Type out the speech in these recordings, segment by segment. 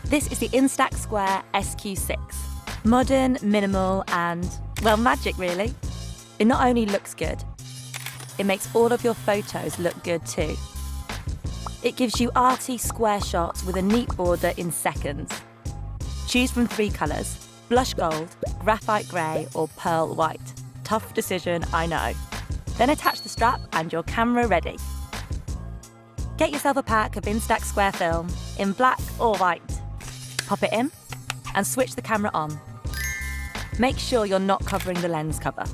This is the INSTAX Square SQ6. Modern, minimal, and, well, magic really. It not only looks good, it makes all of your photos look good too. It gives you arty square shots with a neat border in seconds. Choose from 3 colours: blush gold, graphite grey, or pearl white. Tough decision, I know. Then attach the strap and your camera ready. Get yourself a pack of INSTAX Square film in black or white. Pop it in and switch the camera on. Make sure you're not covering the lens cover.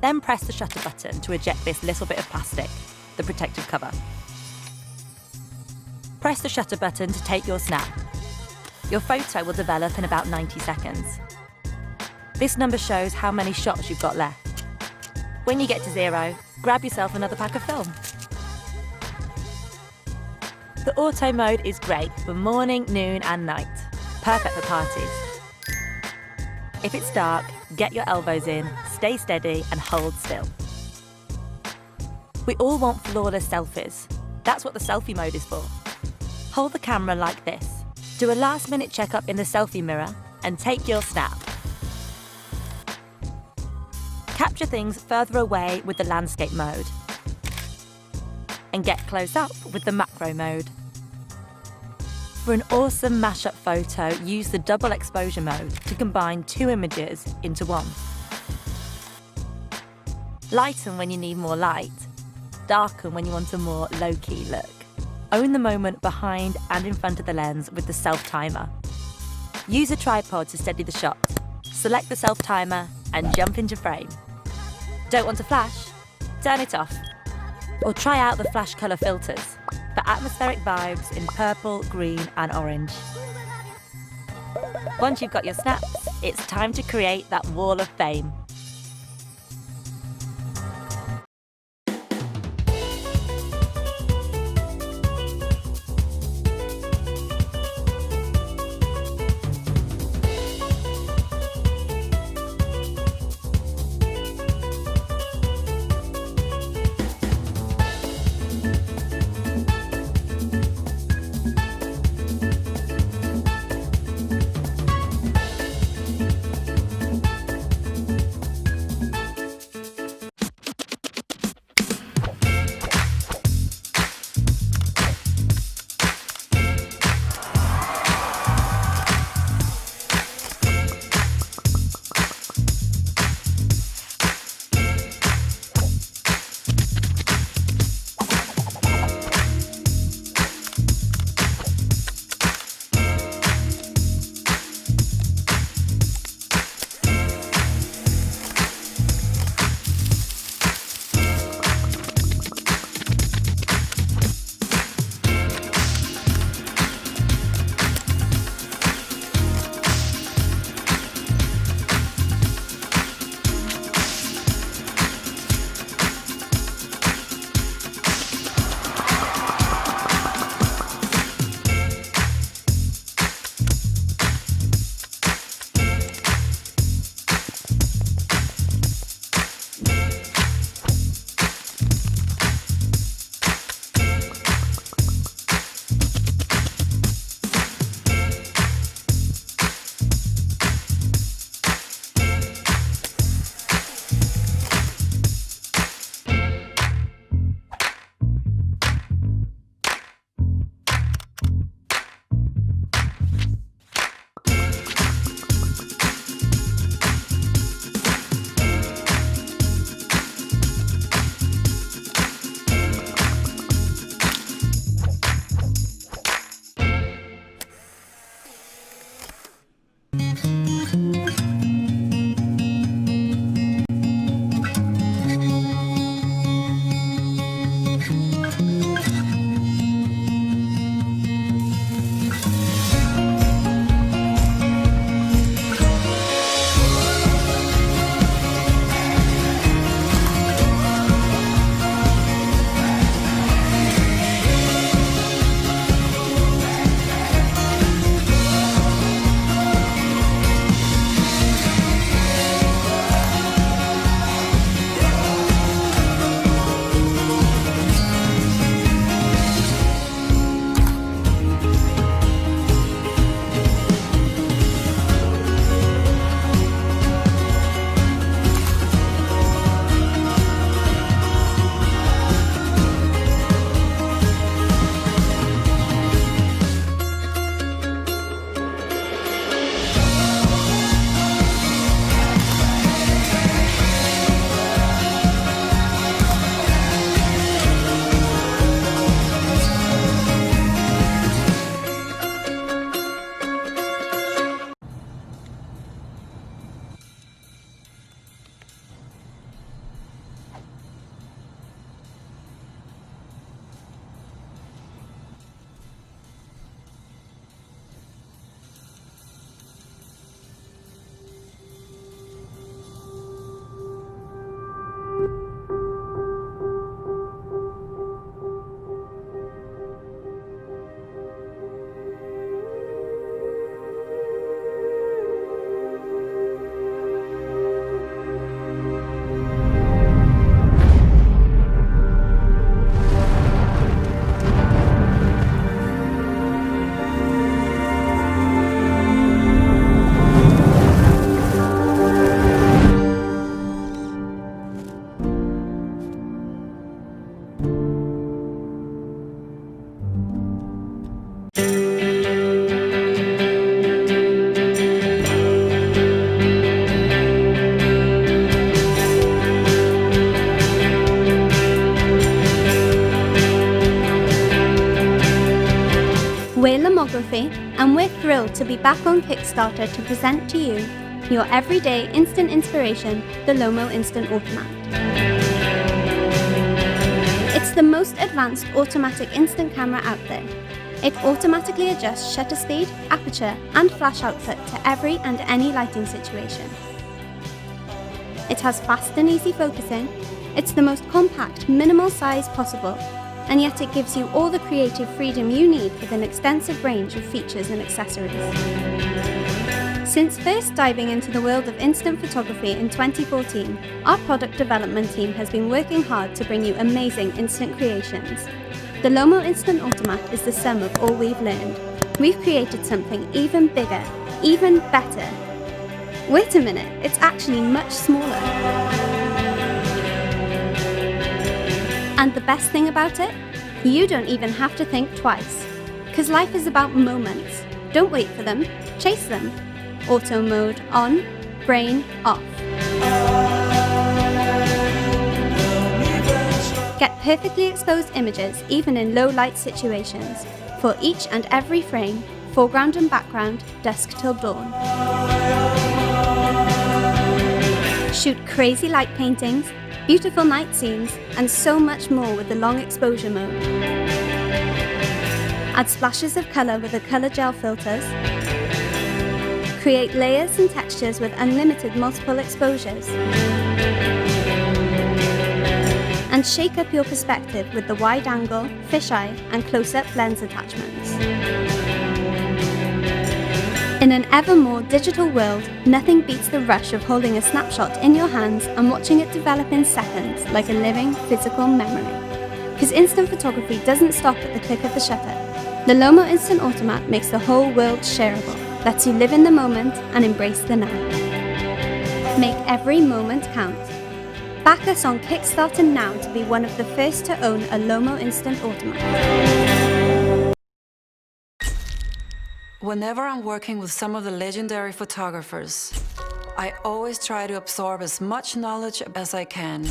Then press the shutter button to eject this little bit of plastic, the protective cover. Press the shutter button to take your snap. Your photo will develop in about 90 seconds. This number shows how many shots you've got left. When you get to 0, grab yourself another pack of film. The auto mode is great for morning, noon and night. Perfect for parties. If it's dark, get your elbows in, stay steady and hold still. We all want flawless selfies. That's what the selfie mode is for. Hold the camera like this. Do a last-minute checkup in the selfie mirror and take your snap. Capture things further away with the landscape mode. And get close up with the macro mode. For an awesome mashup photo, use the double exposure mode to combine 2 images into one. Lighten when you need more light, darken when you want a more low-key look. Own the moment behind and in front of the lens with the self-timer. Use a tripod to steady the shot. Select the self-timer and jump into frame. Don't want to flash? Turn it off. Or try out the flash colour filters for atmospheric vibes in purple, green and orange. Once you've got your snaps, it's time to create that wall of fame. Photography, and we're thrilled to be back on Kickstarter to present to you your everyday instant inspiration, the Lomo Instant Automat. It's the most advanced automatic instant camera out there. It automatically adjusts shutter speed, aperture, and flash output to every and any lighting situation. It has fast and easy focusing. It's the most compact, minimal size possible, and yet it gives you all the creative freedom you need with an extensive range of features and accessories. Since first diving into the world of instant photography in 2014, our product development team has been working hard to bring you amazing instant creations. The Lomo Instant Automat is the sum of all we've learned. We've created something even bigger, even better. Wait a minute, it's actually much smaller. And the best thing about it? You don't even have to think twice. Because life is about moments. Don't wait for them, chase them. Auto mode on, brain off. Get perfectly exposed images even in low light situations, for each and every frame, foreground and background, dusk till dawn. Shoot crazy light paintings, beautiful night scenes, and so much more with the long exposure mode. Add splashes of colour with the colour gel filters. Create layers and textures with unlimited multiple exposures. And shake up your perspective with the wide angle, fisheye, and close-up lens attachments. In an ever more digital world, nothing beats the rush of holding a snapshot in your hands and watching it develop in seconds like a living, physical memory. Because instant photography doesn't stop at the click of the shutter. The Lomo Instant Automat makes the whole world shareable, lets you live in the moment and embrace the now. Make every moment count. Back us on Kickstarter now to be one of the first to own a Lomo Instant Automat. Whenever I'm working with some of the legendary photographers, I always try to absorb as much knowledge as I can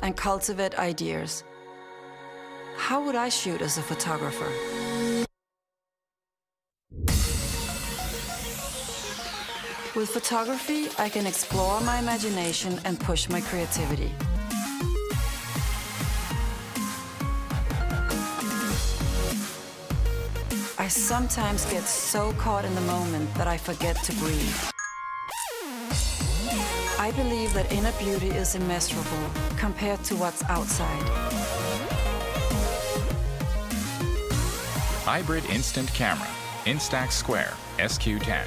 and cultivate ideas. How would I shoot as a photographer? With photography, I can explore my imagination and push my creativity. I sometimes get so caught in the moment that I forget to breathe. I believe that inner beauty is immeasurable compared to what's outside. Hybrid Instant Camera, INSTAX Square, SQ10.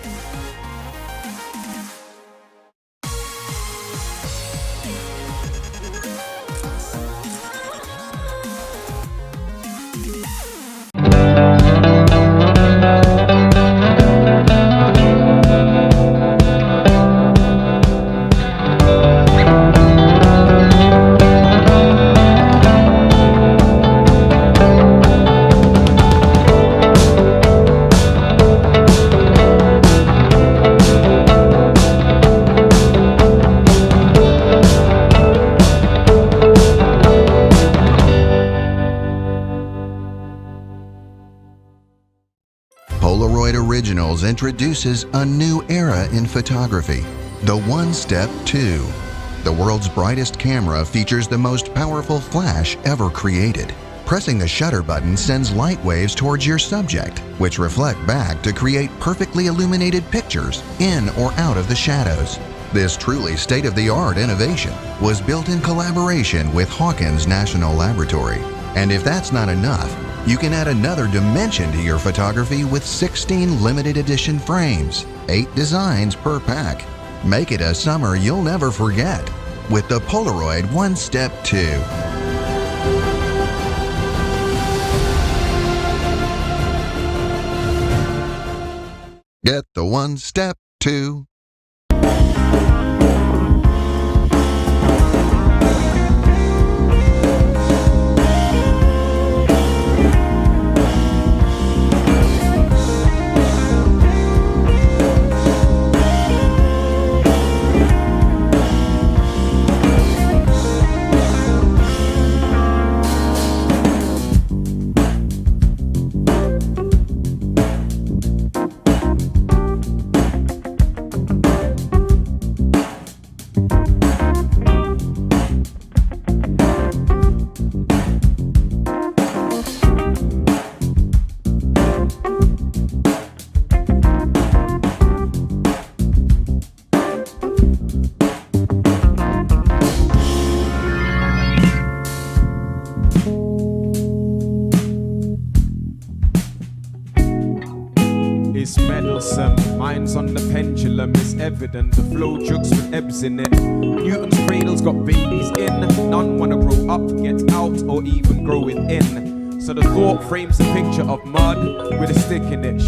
Polaroid Originals introduces a new era in photography, the ONESTEP 2. The world's brightest camera features the most powerful flash ever created. Pressing the shutter button sends light waves towards your subject, which reflect back to create perfectly illuminated pictures in or out of the shadows. This truly state-of-the-art innovation was built in collaboration with Hawkins National Laboratory. And if that's not enough, you can add another dimension to your photography with 16 limited edition frames, 8 designs per pack. Make it a summer you'll never forget with the Polaroid ONESTEP 2. Get the ONESTEP 2. evident. The flow jugs with ebbs in it. Newton's cradle's got babies in. None wanna grow up, get out, or even grow it in. So the thought frames a picture of mud with a stick in it.